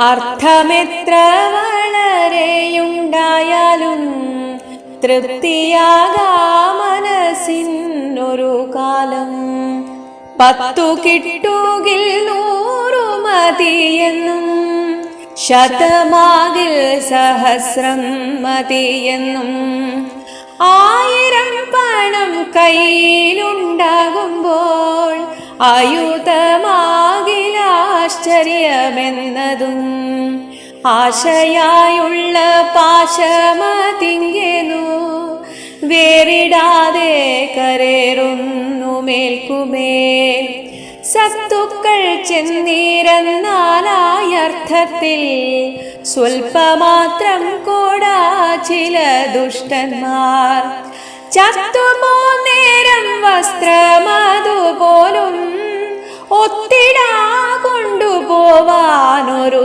അർത്ഥമെത്ര വളരെയുണ്ടായാലും തൃപ്തിയാകാ മനസ്സിനൊരു കാലം. 10 കിട്ടുകിൽ 100 മതിയെന്നും, ശതമാകിൽ സഹസ്രം മതിയെന്നും. 1000 പണം കയ്യിലുണ്ടാകുമ്പോൾ ആയുധമാകിൽ ആശ്ചര്യമെന്നതും. ആശയായുള്ള പാശമതിങ്ങെന്നു വേറിടാതെ കരേറുന്നു മേൽക്കുമേൽ. സത്തുക്കൾ ചെന്നീരെന്നാലായർത്ഥത്തിൽ സ്വൽപ്പമാത്രം കോടാ ചില ദുഷ്ടന്മാർ. ചത്തുപോന്നേരം വസ്ത്രമതുപോലും ഒത്തിടാ കൊണ്ടുപോവാനൊരു